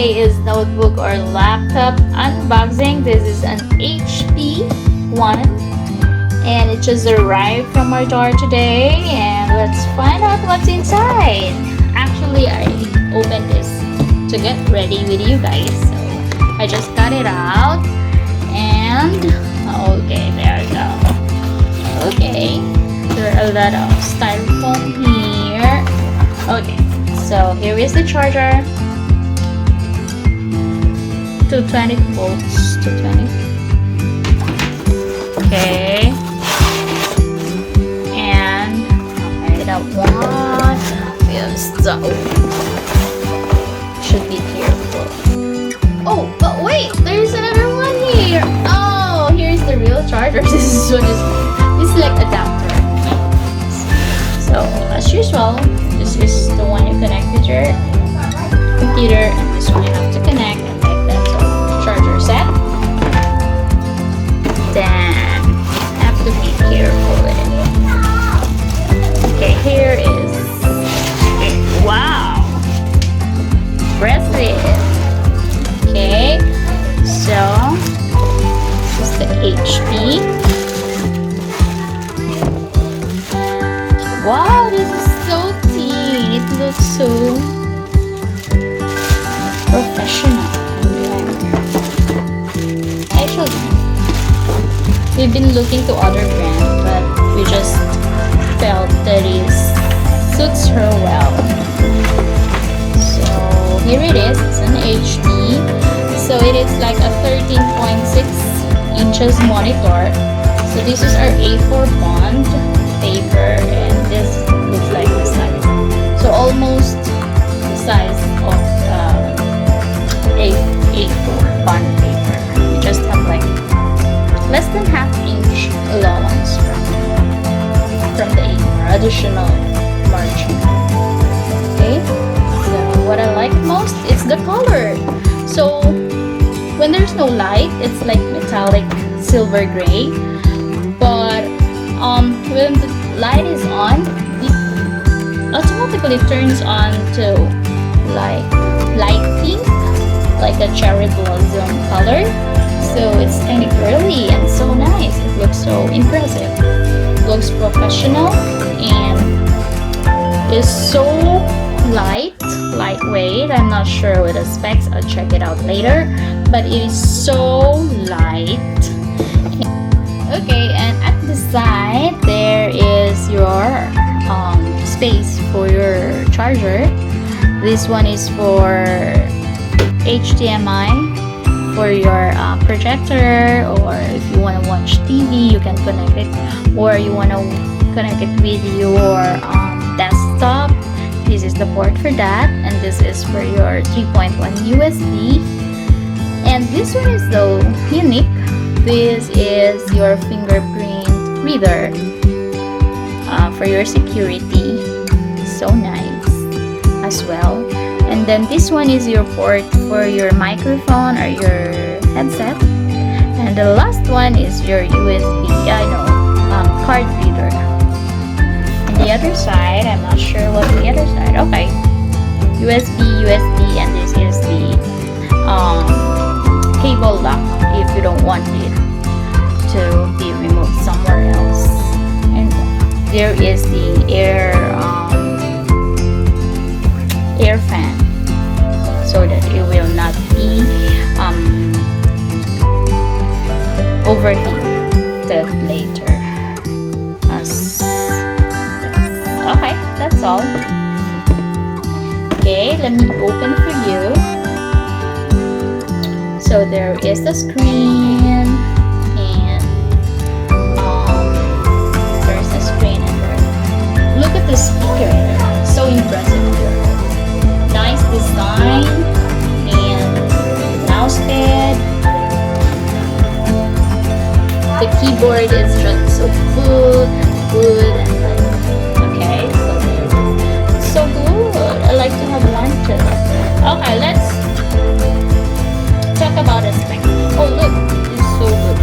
today is notebook or laptop unboxing. This is an HP one and it just arrived from our door today, and let's find out what's inside. Actually, I opened this to get ready with you guys, so I just got it out and okay, there we go. Okay, there are a lot of styrofoam here. Okay, so here is the charger. 220 volts, 220. Okay. And okay, that one is the should be careful. Oh, but wait, there's another one here. Oh, here's the real charger. This is like adapter. So as usual, this is the one you connect with your computer, and this one you have to connect and like that. So charger set. Then have to be careful with it. Okay, here is it. Wow, bracelet. Okay, so this is the HP. Wow, this is so clean. It looks so professional. Actually, we've been looking to other brands, but we just felt that it suits her well. So here it is. It's an HP. So it is like a 13.6 inches monitor. So this is our A4 bond paper, and this looks like the size. So almost the size of A4 bond paper. We just have like less than ½ inch allowance from the A4 additional margin. Okay, so what I like most is the color. So when there's no light, it's like metallic silver gray, but when the light is on, it automatically turns on to like light pink, like a cherry blossom color. So it's kind of girly and so nice. It looks so impressive. It looks professional and is so lightweight. I'm not sure with the specs. I'll check it out later. But it is so light. Okay, and at the side there is your space for your charger. This one is for HDMI for your projector, or if you want to watch TV, you can connect it, or you want to connect it with your desktop. This is the port for that, and this is for your 3.1 USB. And this one is so unique. This is your fingerprint reader for your security. So nice as well. And then this one is your port for your microphone or your headset. And the last one is your USB, card reader. And the other side, I'm not sure what the other side. Okay, USB, and this is the cable lock if you don't want it to be removed somewhere else. And there is the air fan, so that it will not be overheated later. Okay, that's all. Okay, let me open for you. So there is the screen, and there's a screen, and there. Look at the speaker. So impressive here. Nice design, and mouse pad. The keyboard is just so good, and like, okay, so there. It's so good. I like to have one too. Okay, let's talk about a spec. Oh look, it's so good.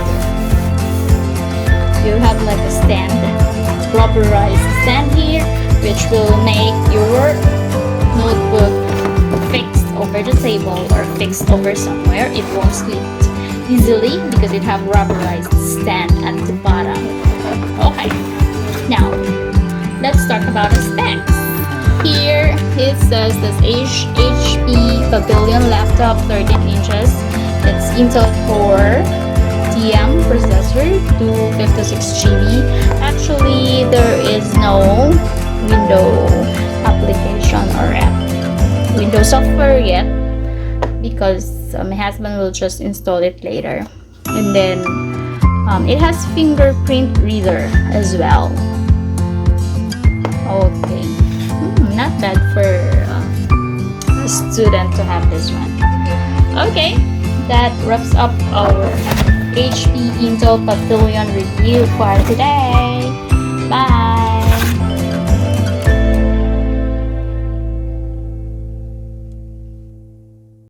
You have like a stand, rubberized stand here, which will make your notebook fixed over under the table or fixed over somewhere, it won't slip easily because it have rubberized stand at the bottom. Okay, now let's talk about the specs. Here it says this HP Pavilion laptop, 13 inches. It's Intel Core TM processor, 256 GB. Actually, there is no Windows application or app, Windows software yet, because my husband will just install it later. And then it has fingerprint reader as well. Okay, not bad for a student to have this one. Okay, that wraps up our HP Intel Pavilion review for today. Bye!